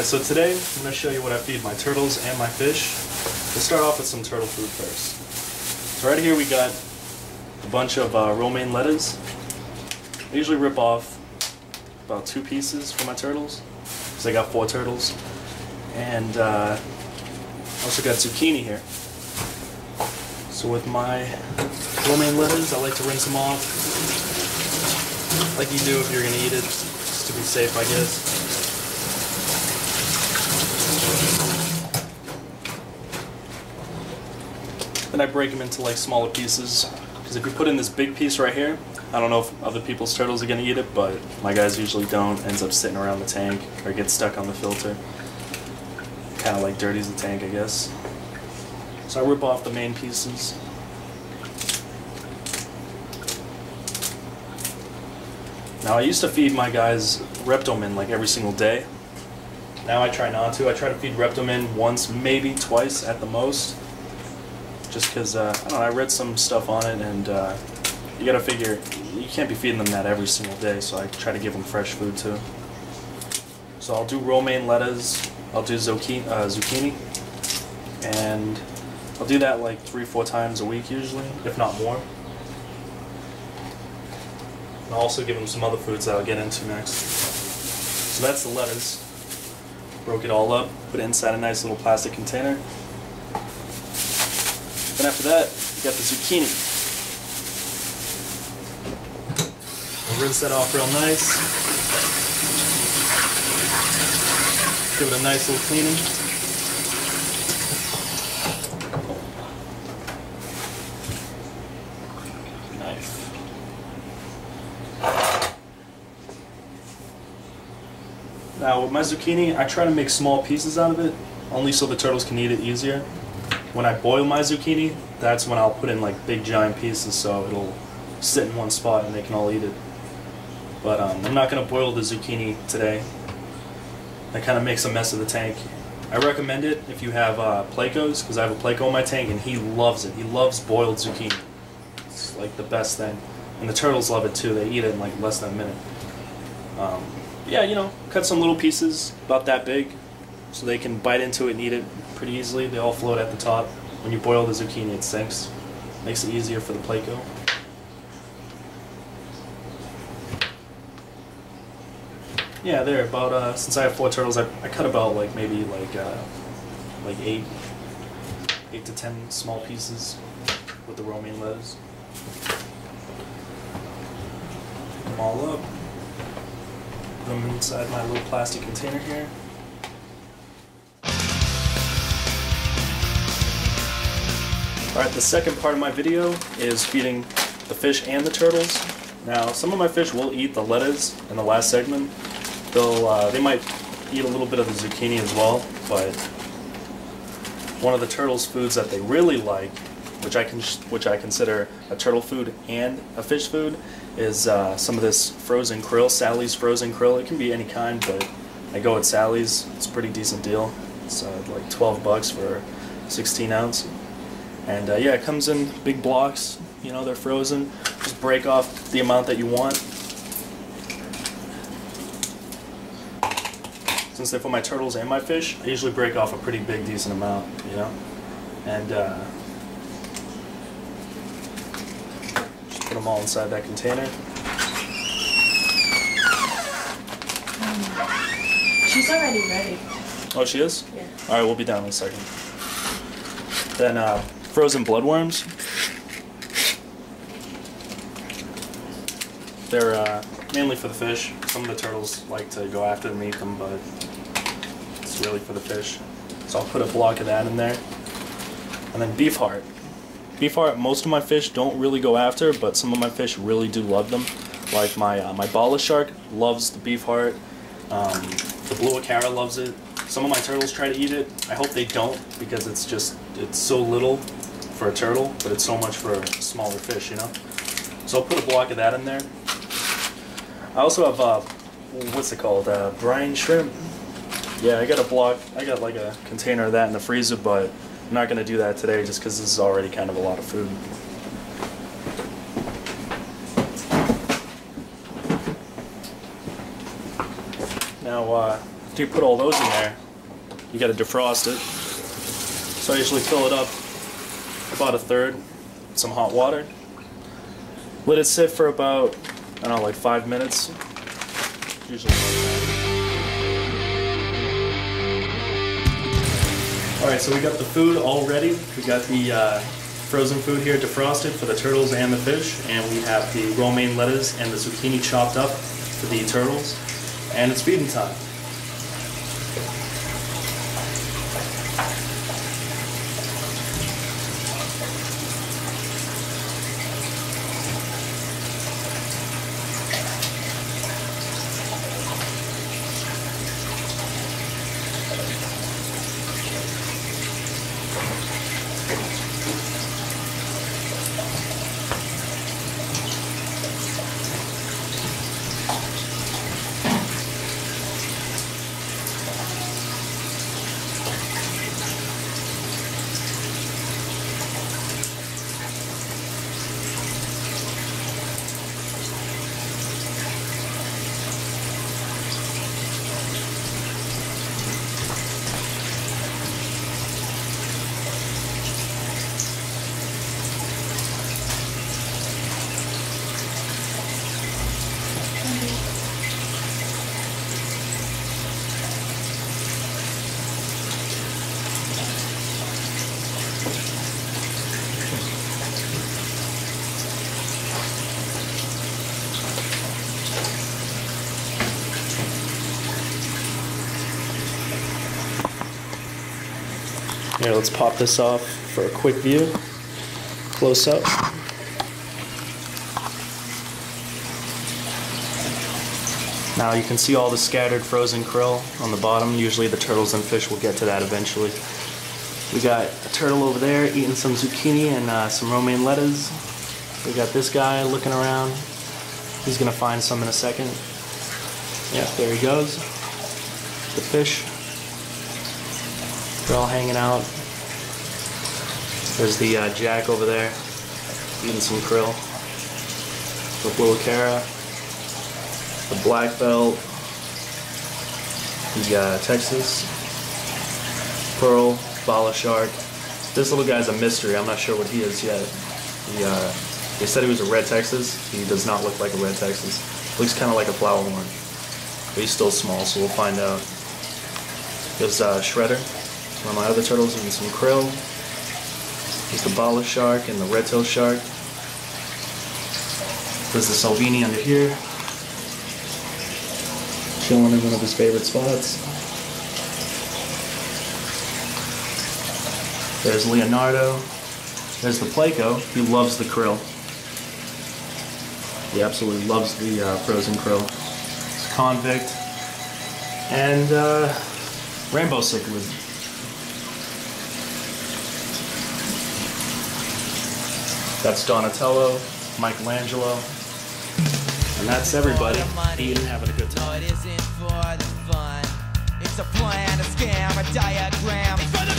Alright, so today I'm going to show you what I feed my turtles and my fish. We'll start off with some turtle food first. So right here we got a bunch of romaine lettuce. I usually rip off about 2 pieces for my turtles, because I got 4 turtles. And also got zucchini here. So with my romaine lettuce, I like to rinse them off, like you do if you're going to eat it, just to be safe, I guess. Then I break them into like smaller pieces, because if you put in this big piece right here, I don't know if other people's turtles are going to eat it, but my guys usually don't. It ends up sitting around the tank or gets stuck on the filter. Kind of like dirties the tank, I guess. So I rip off the main pieces. Now I used to feed my guys Reptomin like every single day. Now I try not to. I try to feed Reptomin once, maybe twice at the most. Just because, I don't know, I read some stuff on it, and you gotta figure, you can't be feeding them that every single day, so I try to give them fresh food too. So I'll do romaine lettuce, I'll do zucchini, and I'll do that like 3-4 times a week usually, if not more. And I'll also give them some other foods that I'll get into next. So that's the lettuce. Broke it all up, put it inside a nice little plastic container. Then after that, you got the zucchini. We'll rinse that off real nice. Give it a nice little cleaning. Knife. Now with my zucchini, I try to make small pieces out of it, only so the turtles can eat it easier. When I boil my zucchini, that's when I'll put in like big giant pieces so it'll sit in one spot and they can all eat it. But I'm not going to boil the zucchini today. That kind of makes a mess of the tank. I recommend it if you have Plecos, because I have a Pleco in my tank and he loves it. He loves boiled zucchini. It's like the best thing. And the turtles love it too. They eat it in like less than a minute. Yeah, you know, cut some little pieces about that big so they can bite into it and eat it pretty easily. They all float at the top. When you boil the zucchini, it sinks. Makes it easier for the Pleco. Yeah, there. About since I have 4 turtles, I cut about like maybe like 8 to 10 small pieces with the romaine lettuce. Pick them all up. Put them inside my little plastic container here. Alright, the second part of my video is feeding the fish and the turtles. Now, some of my fish will eat the lettuce in the last segment. They might eat a little bit of the zucchini as well, but one of the turtles' foods that they really like, which I consider a turtle food and a fish food, is some of this frozen krill, Sally's frozen krill. It can be any kind, but I go with Sally's. It's a pretty decent deal. It's like $12 for 16 ounce. And yeah, it comes in big blocks, you know, they're frozen. Just break off the amount that you want. Since they're for my turtles and my fish, I usually break off a pretty big, decent amount, you know. And just put them all inside that container. She's already ready. Oh, she is? Yeah. Alright, we'll be down in a second. Then, frozen bloodworms. They're mainly for the fish. Some of the turtles like to go after them and eat them, but it's really for the fish. So I'll put a block of that in there. And then beef heart. Beef heart, most of my fish don't really go after, but some of my fish really do love them. Like my bala shark loves the beef heart. The blue acara loves it. Some of my turtles try to eat it. I hope they don't, because it's so little for a turtle, but it's so much for a smaller fish, you know? So I'll put a block of that in there. I also have, what's it called, brine shrimp. Yeah, I got like a container of that in the freezer, but I'm not going to do that today just because this is already kind of a lot of food. Now, After you put all those in there, you gotta defrost it. So I usually fill it up about a third with some hot water. Let it sit for about, I don't know, like 5 minutes. Usually like that. Alright, so we got the food all ready. We got the frozen food here defrosted for the turtles and the fish, and we have the romaine lettuce and the zucchini chopped up for the turtles, and it's feeding time. Here, let's pop this off for a quick view, close up. Now you can see all the scattered frozen krill on the bottom. Usually the turtles and fish will get to that eventually. We got a turtle over there eating some zucchini and some romaine lettuce. We got this guy looking around. He's gonna find some in a second. Yeah, there he goes. The fish. They're all hanging out. There's the jack over there eating some krill. The blue cara, the black belt, the Texas pearl, bala shark. This little guy's a mystery. I'm not sure what he is yet. They said he was a red Texas. He does not look like a red Texas. Looks kind of like a flower horn, but he's still small, so we'll find out. There's Shredder. One of my other turtles eating some krill. There's the bala shark and the red-tailed shark. There's the Salvini under here, chilling in one of his favorite spots. There's Leonardo. There's the Placo. He loves the krill. He absolutely loves the frozen krill. It's Convict. And Rainbow Cichlid. That's Donatello, Michelangelo, and that's everybody eating, having a good time. It's a plan, a scam, a diagram. It's for the